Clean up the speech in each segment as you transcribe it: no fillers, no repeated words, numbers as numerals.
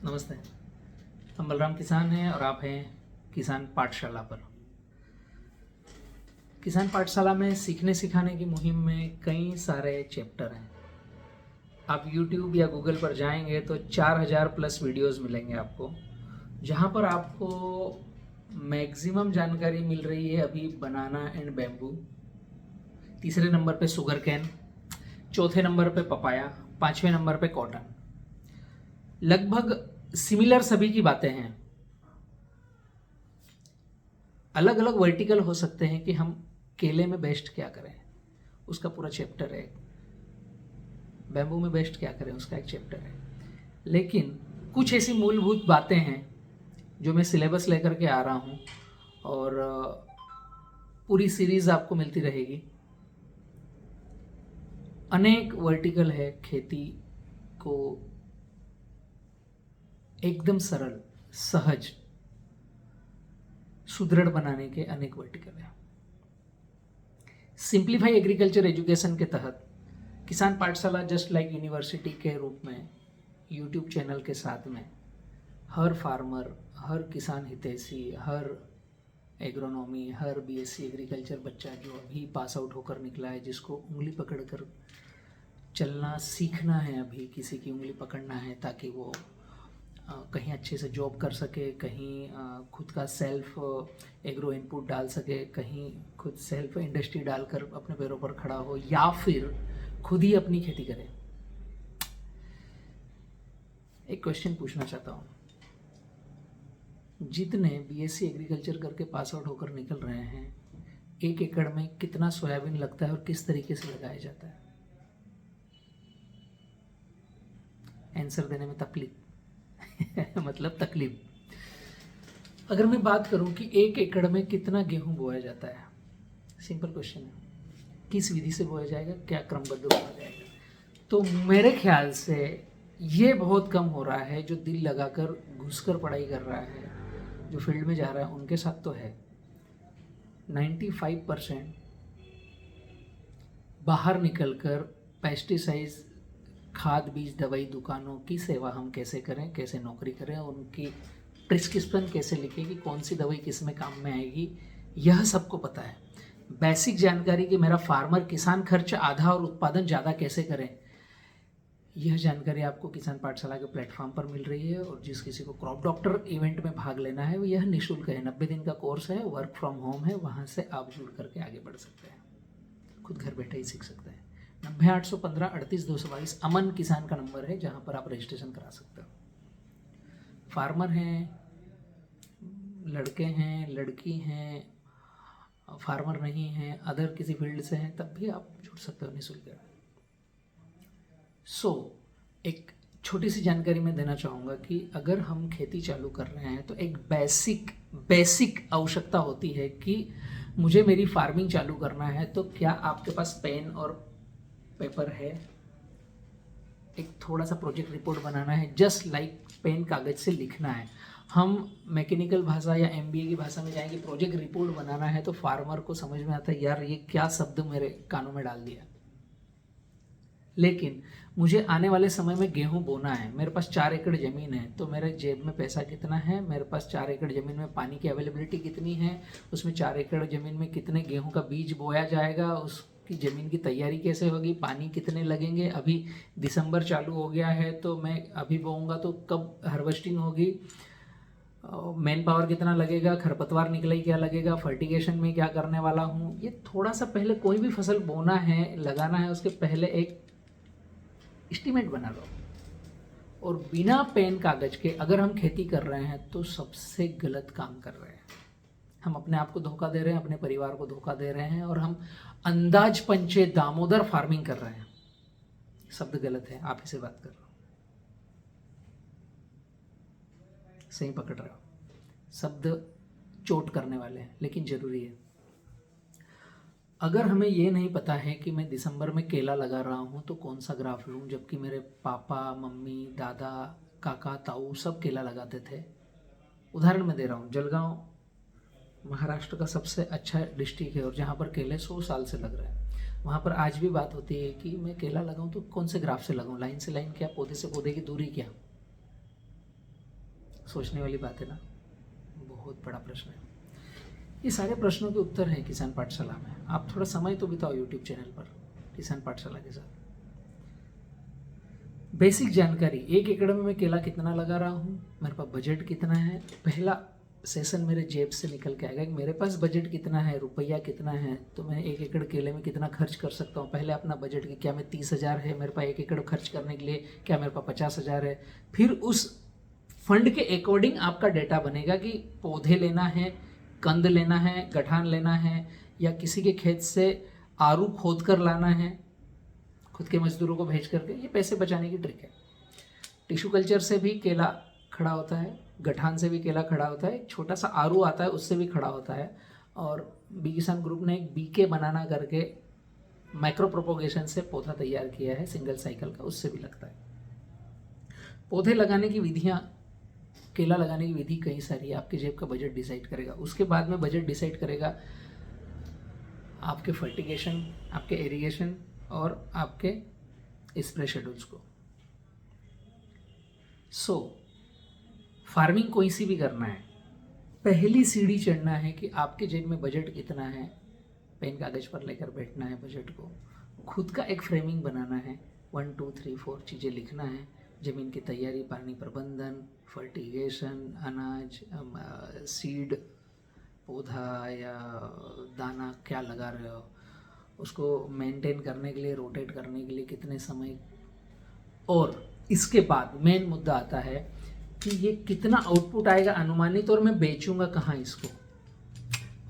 नमस्ते। हम बलराम किसान हैं और आप हैं किसान पाठशाला पर। किसान पाठशाला में सीखने सिखाने की मुहिम में कई सारे चैप्टर हैं। आप YouTube या गूगल पर जाएंगे तो 4000 प्लस वीडियोस मिलेंगे आपको, जहां पर आपको मैक्सिमम जानकारी मिल रही है अभी बनाना एंड बैम्बू, तीसरे नंबर पे शुगर कैन, चौथे नंबर पे पपाया, पांचवें नंबर पे कॉटन। लगभग सिमिलर सभी की बातें हैं। अलग अलग वर्टिकल हो सकते हैं कि हम केले में बेस्ट क्या करें, उसका पूरा चैप्टर है। बैम्बू में बेस्ट क्या करें, उसका एक चैप्टर है। लेकिन कुछ ऐसी मूलभूत बातें हैं जो मैं सिलेबस लेकर के आ रहा हूँ और पूरी सीरीज आपको मिलती रहेगी। अनेक वर्टिकल है खेती को एकदम सरल, सहज, सुदृढ़ बनाने के अनेक वर्टिकल है। सिंप्लीफाई एग्रीकल्चर एजुकेशन के तहत किसान पाठशाला जस्ट लाइक यूनिवर्सिटी के रूप में यूट्यूब चैनल के साथ में हर फार्मर, हर किसान हितैषी, हर एग्रोनॉमी, हर बीएससी एग्रीकल्चर बच्चा जो अभी पास आउट होकर निकला है, जिसको उंगली पकड़कर चलना सीखना है, अभी किसी की उंगली पकड़ना है ताकि वो कहीं अच्छे से जॉब कर सके, कहीं खुद का सेल्फ एग्रो इनपुट डाल सके, कहीं खुद सेल्फ इंडस्ट्री डालकर अपने पैरों पर खड़ा हो, या फिर खुद ही अपनी खेती करे। एक क्वेश्चन पूछना चाहता हूँ, जितने बीएससी एग्रीकल्चर करके पास आउट होकर निकल रहे हैं, 1 एकड़ में कितना सोयाबीन लगता है और किस तरीके से लगाया जाता है? आंसर देने में तकलीफ मतलब तकलीफ। अगर मैं बात करूं कि 1 एकड़ में कितना गेहूं बोया जाता है, सिंपल क्वेश्चन है, किस विधि से बोया जाएगा, क्या क्रमबद्ध बोया जाएगा? तो मेरे ख्याल से ये बहुत कम हो रहा है। जो दिल लगाकर घुसकर पढ़ाई कर रहा है, जो फील्ड में जा रहा है, उनके साथ तो है। 95% बाहर निकलकर पेस्टिसाइड्स, खाद बीज दवाई दुकानों की सेवा हम कैसे करें, कैसे नौकरी करें, उनकी प्रिस्क्रिप्शन कैसे लिखें कि कौन सी दवाई किस में काम में आएगी, यह सबको पता है। बेसिक जानकारी कि मेरा फार्मर किसान खर्च आधा और उत्पादन ज़्यादा कैसे करें, यह जानकारी आपको किसान पाठशाला के प्लेटफॉर्म पर मिल रही है। और जिस किसी को क्रॉप डॉक्टर इवेंट में भाग लेना है, यह निःशुल्क है, 90 दिन का कोर्स है, वर्क फ्रॉम होम है, वहाँ से आप जुड़ करके आगे बढ़ सकते हैं, खुद घर बैठे ही सीख सकते हैं। 90-815-38-222 अमन किसान का नंबर है, जहाँ पर आप रजिस्ट्रेशन करा सकते हो। फार्मर हैं, लड़के हैं, लड़की हैं, फार्मर नहीं हैं, अदर किसी फील्ड से हैं, तब भी आप जुड़ सकते हो निःशुल्क। एक छोटी सी जानकारी मैं देना चाहूँगा कि अगर हम खेती चालू कर रहे हैं तो एक बेसिक आवश्यकता होती है कि मुझे मेरी फार्मिंग चालू करना है, तो क्या आपके पास पेन और पेपर है? एक थोड़ा सा प्रोजेक्ट रिपोर्ट बनाना है, जस्ट लाइक पेन कागज से लिखना है। हम मैकेनिकल भाषा या एमबीए की भाषा में जाएंगे, प्रोजेक्ट रिपोर्ट बनाना है, तो फार्मर को समझ में आता है, यार ये क्या शब्द मेरे कानों में डाल दिया। लेकिन मुझे आने वाले समय में गेहूं बोना है, मेरे पास 4 एकड़ ज़मीन है, तो मेरे जेब में पैसा कितना है, मेरे पास 4 एकड़ ज़मीन में पानी की अवेलेबिलिटी कितनी है, उसमें 4 एकड़ ज़मीन में कितने गेहूं का बीज बोया जाएगा, उसकी ज़मीन की तैयारी कैसे होगी, पानी कितने लगेंगे। अभी दिसंबर चालू हो गया है, तो मैं अभी बोऊँगा तो कब हार्वेस्टिंग होगी, मैन पावर कितना लगेगा, खरपतवार निकलाई क्या लगेगा, फर्टिगेशन में क्या करने वाला हूँ। ये थोड़ा सा पहले कोई भी फसल बोना है, लगाना है, उसके पहले एक एस्टीमेट बना लो। और बिना पेन कागज के अगर हम खेती कर रहे हैं तो सबसे गलत काम कर रहे हैं। हम अपने आप को धोखा दे रहे हैं, अपने परिवार को धोखा दे रहे हैं, और हम अंदाज पंचे दामोदर फार्मिंग कर रहे हैं। शब्द गलत है, आप ही से बात कर रहे हो, सही पकड़ रहे हो। शब्द चोट करने वाले हैं, लेकिन जरूरी है। अगर हमें ये नहीं पता है कि मैं दिसंबर में केला लगा रहा हूँ तो कौन सा ग्राफ लूँ, जबकि मेरे पापा, मम्मी, दादा, काका, ताऊ सब केला लगाते थे। उदाहरण मैं दे रहा हूँ, जलगांव महाराष्ट्र का सबसे अच्छा डिस्ट्रिक्ट है और जहाँ पर केले 100 साल से लग रहे हैं। वहाँ पर आज भी बात होती है कि मैं केला लगाऊँ तो कौन से ग्राफ से लगाऊँ, लाइन से लाइन क्या, पौधे से पौधे की दूरी क्या। सोचने वाली बात है ना, बहुत बड़ा प्रश्न है। ये सारे प्रश्नों के उत्तर हैं किसान पाठशाला में। आप थोड़ा समय तो बिताओ यूट्यूब चैनल पर किसान पाठशाला के साथ। बेसिक जानकारी, 1 एकड़ में मैं केला कितना लगा रहा हूँ, मेरे पास बजट कितना है, पहला सेशन मेरे जेब से निकल के आएगा कि मेरे पास बजट कितना है, रुपया कितना है, तो मैं 1 एकड़ केले में कितना खर्च कर सकता हूँ। पहले अपना बजट कि क्या मैं 30,000 है मेरे पास 1 एकड़ खर्च करने के लिए, क्या मेरे पास 50,000 है। फिर उस फंड के अकॉर्डिंग आपका डेटा बनेगा कि पौधे लेना है, कंद लेना है, गठान लेना है, या किसी के खेत से आरू खोद कर लाना है खुद के मजदूरों को भेज करके। ये पैसे बचाने की ट्रिक है। टिश्यू कल्चर से भी केला खड़ा होता है, गठान से भी केला खड़ा होता है, एक छोटा सा आरू आता है उससे भी खड़ा होता है। और बी किसान ग्रुप ने एक बीके बनाना करके माइक्रो प्रोपोगेशन से पौधा तैयार किया है सिंगल साइकिल का, उससे भी लगता है। पौधे लगाने की विधियाँ, केला लगाने की विधि कई सारी है, आपके जेब का बजट डिसाइड करेगा। उसके बाद में बजट डिसाइड करेगा आपके फर्टिगेशन, आपके इरिगेशन और आपके स्प्रे शेड्यूल्स को। फार्मिंग कोई सी भी करना है, पहली सीढ़ी चढ़ना है कि आपके जेब में बजट कितना है, पेन कागज पर लेकर बैठना है, बजट को खुद का एक फ्रेमिंग बनाना है, 1 2 3 4 चीज़ें लिखना है। ज़मीन की तैयारी, पानी प्रबंधन, फर्टिगेशन, अनाज, सीड, पौधा या दाना क्या लगा रहे हो, उसको मेंटेन करने के लिए, रोटेट करने के लिए कितने समय। और इसके बाद मेन मुद्दा आता है कि ये कितना आउटपुट आएगा अनुमानित, और मैं बेचूंगा कहाँ इसको।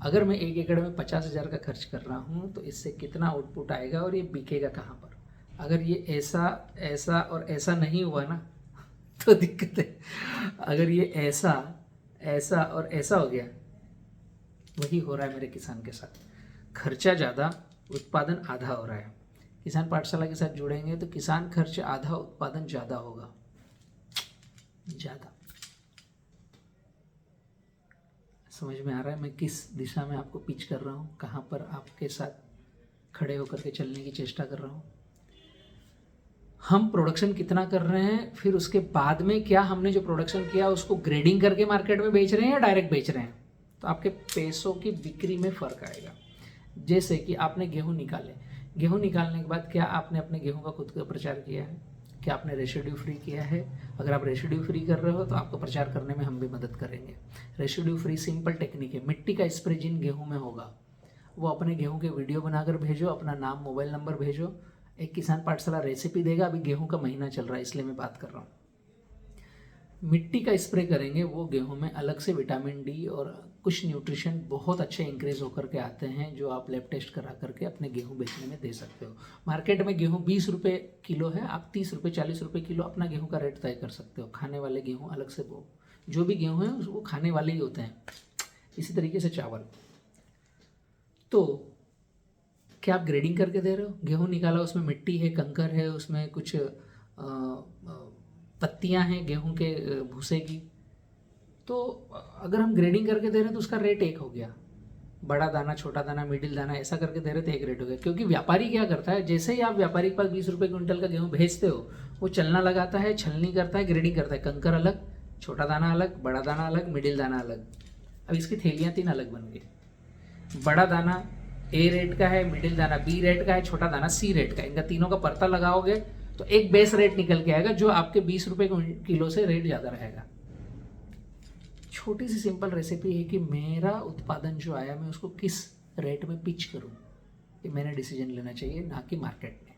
अगर मैं 1 एकड़ में 50,000 का खर्च कर रहा हूँ तो इससे कितना आउटपुट आएगा और ये बिकेगा कहाँ पर। अगर ये ऐसा ऐसा और ऐसा नहीं हुआ ना तो दिक्कत है। अगर ये ऐसा ऐसा और ऐसा हो गया, वही हो रहा है मेरे किसान के साथ। खर्चा ज़्यादा, उत्पादन आधा हो रहा है। किसान पाठशाला के साथ जुड़ेंगे तो किसान खर्च आधा, उत्पादन ज़्यादा होगा, ज़्यादा। समझ में आ रहा है मैं किस दिशा में आपको पिच कर रहा हूँ, कहाँ पर आपके साथ खड़े होकर के चलने की चेष्टा कर रहा हूँ। हम प्रोडक्शन कितना कर रहे हैं, फिर उसके बाद में क्या हमने जो प्रोडक्शन किया उसको ग्रेडिंग करके मार्केट में बेच रहे हैं या डायरेक्ट बेच रहे हैं, तो आपके पैसों की बिक्री में फ़र्क आएगा। जैसे कि आपने गेहूँ निकाले, गेहूँ निकालने के बाद क्या आपने अपने गेहूँ का खुद का प्रचार किया है, क्या आपने रेसिड्यू फ्री किया है। अगर आप रेसिड्यू फ्री कर रहे हो तो आपको प्रचार करने में हम भी मदद करेंगे। रेसिड्यू फ्री सिंपल टेक्निक है। मिट्टी का स्प्रे जिन गेहूँ में होगा वो अपने गेहूँ के वीडियो बनाकर भेजो, अपना नाम, मोबाइल नंबर भेजो। एक किसान पाठशाला रेसिपी देगा। अभी गेहूँ का महीना चल रहा है इसलिए मैं बात कर रहा हूँ। मिट्टी का स्प्रे करेंगे, वो गेहूं में अलग से विटामिन डी और कुछ न्यूट्रिशन बहुत अच्छे इंक्रीज होकर के आते हैं, जो आप लैब टेस्ट करा करके अपने गेहूं बेचने में दे सकते हो। मार्केट में गेहूं 20 रुपये किलो है, आप 30 रुपये 40 रुपये किलो अपना गेहूं का रेट तय कर सकते हो। खाने वाले गेहूं अलग से, वो जो भी गेहूं है वो खाने वाले ही होते हैं। इसी तरीके से चावल। तो क्या आप ग्रेडिंग करके दे रहे हो? गेहूँ निकाला, उसमें मिट्टी है, कंकर है, उसमें कुछ पत्तियां हैं गेहूं के भूसे की, तो अगर हम ग्रेडिंग करके दे रहे हैं तो उसका रेट एक हो गया। बड़ा दाना, छोटा दाना, मिडिल दाना, ऐसा करके दे रहे तो एक रेट हो गया। क्योंकि व्यापारी क्या करता है, जैसे ही आप व्यापारी के पास 20 रुपये क्विंटल का गेहूँ भेजते हो, वो चलना लगाता है, छलनी करता है, ग्रेडिंग करता है। कंकर अलग, छोटा दाना अलग, बड़ा दाना अलग, मिडिल दाना अलग। अब इसकी थैलियाँ 3 अलग बन गई। बड़ा दाना ए रेट का है, मिडिल दाना बी रेट का है, छोटा दाना सी रेट का है। इनका तीनों का परता लगाओगे तो एक बेस रेट निकल के आएगा, जो आपके 20 रुपये किलो से रेट ज़्यादा रहेगा। छोटी सी सिंपल रेसिपी है कि मेरा उत्पादन जो आया मैं उसको किस रेट में पिच करूं, ये मैंने डिसीजन लेना चाहिए, ना कि मार्केट में।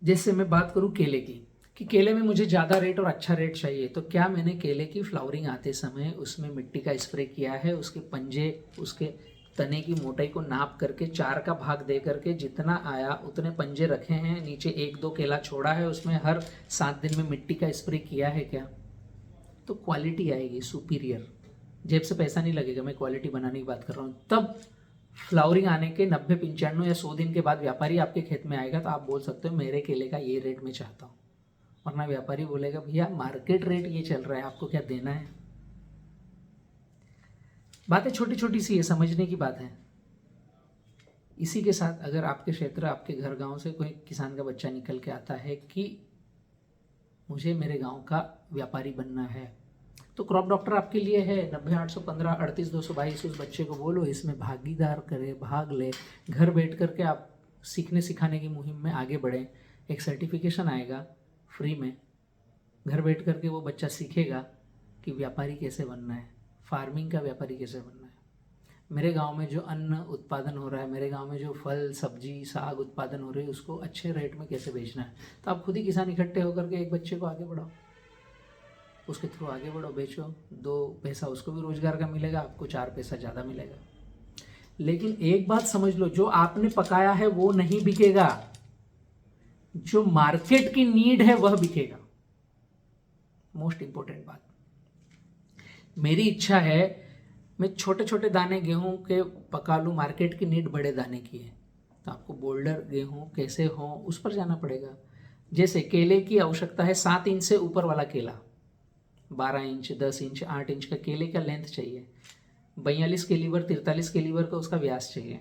जैसे मैं बात करूं केले की, कि केले में मुझे ज़्यादा रेट और अच्छा रेट चाहिए, तो क्या मैंने केले की फ्लावरिंग आते समय उसमें मिट्टी का स्प्रे किया है, उसके पंजे, उसके तने की मोटाई को नाप करके 4 का भाग दे करके जितना आया उतने पंजे रखे हैं, नीचे 1-2 केला छोड़ा है, उसमें हर 7 दिन में मिट्टी का स्प्रे किया है क्या, तो क्वालिटी आएगी सुपीरियर। जेब से पैसा नहीं लगेगा, मैं क्वालिटी बनाने की बात कर रहा हूँ। तब फ्लावरिंग आने के 90, 95 या 100 दिन के बाद व्यापारी आपके खेत में आएगा तो आप बोल सकते हो मेरे केले का ये रेट मैं चाहता हूँ। वरना व्यापारी बोलेगा भैया मार्केट रेट ये चल रहा है, आपको क्या देना है। बातें छोटी छोटी सी है, समझने की बात है। इसी के साथ अगर आपके क्षेत्र, आपके घर गांव से कोई किसान का बच्चा निकल के आता है कि मुझे मेरे गांव का व्यापारी बनना है। तो क्रॉप डॉक्टर आपके लिए है। 90 815 38 222 उस बच्चे को बोलो, इसमें भागीदार करे, भाग ले। घर बैठ करके आप सीखने सिखाने की मुहिम में आगे बढ़ें। एक सर्टिफिकेशन आएगा फ्री में, घर बैठ करके वो बच्चा सीखेगा कि व्यापारी कैसे बनना है, फार्मिंग का व्यापारी कैसे बनना है। मेरे गांव में जो अन्न उत्पादन हो रहा है, मेरे गांव में जो फल सब्जी साग उत्पादन हो रही है, उसको अच्छे रेट में कैसे बेचना है। तो आप खुद ही किसान इकट्ठे होकर के एक बच्चे को आगे बढ़ाओ, उसके थ्रू आगे बढ़ो, बेचो, 2 पैसा उसको भी रोजगार का मिलेगा, आपको 4 पैसा ज़्यादा मिलेगा। लेकिन एक बात समझ लो, जो आपने पकाया है वो नहीं बिकेगा, जो मार्केट की नीड है वह बिकेगा। मोस्ट इंपॉर्टेंट बात, मेरी इच्छा है मैं छोटे छोटे दाने गेहूं के पका लूँ, मार्केट की नीड बड़े दाने की है। तो आपको बोल्डर गेहूं कैसे हो उस पर जाना पड़ेगा। जैसे केले की आवश्यकता है 7 इंच से ऊपर वाला केला, 12 इंच 10 इंच 8 इंच का केले का लेंथ चाहिए, 42 के लीवर 43 के लीवर का उसका व्यास चाहिए।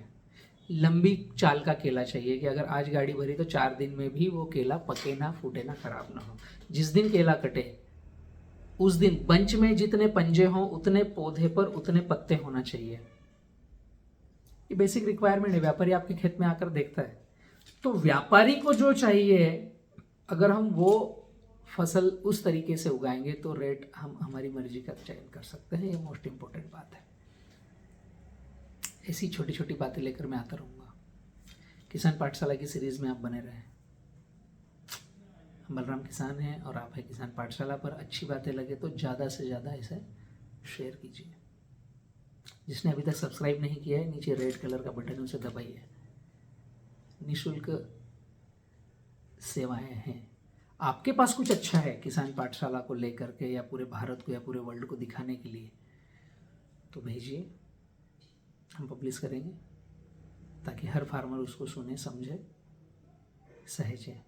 लंबी चाल का केला चाहिए कि अगर आज गाड़ी भरी तो 4 दिन में भी वो केला पके ना, फूटे ना, खराब ना हो। जिस दिन केला कटे उस दिन बंच में जितने पंजे हों उतने पौधे पर उतने पत्ते होना चाहिए। ये बेसिक रिक्वायरमेंट है, व्यापारी आपके खेत में आकर देखता है। तो व्यापारी को जो चाहिए, अगर हम वो फसल उस तरीके से उगाएंगे तो रेट हम हमारी मर्जी का चयन कर सकते हैं। ये मोस्ट इंपॉर्टेंट बात है। ऐसी छोटी छोटी बातें लेकर मैं आता रहूँगा। किसान पाठशाला की सीरीज में आप बने रहें। बलराम किसान हैं और आप है किसान पाठशाला पर। अच्छी बातें लगे तो ज़्यादा से ज़्यादा इसे शेयर कीजिए। जिसने अभी तक सब्सक्राइब नहीं किया है, नीचे रेड कलर का बटन है, उसे दबाइए। निःशुल्क सेवाएं हैं। आपके पास कुछ अच्छा है किसान पाठशाला को लेकर के, या पूरे भारत को या पूरे वर्ल्ड को दिखाने के लिए, तो भेजिए, हम पब्लिश करेंगे ताकि हर फार्मर उसको सुने, समझे, सहेजे।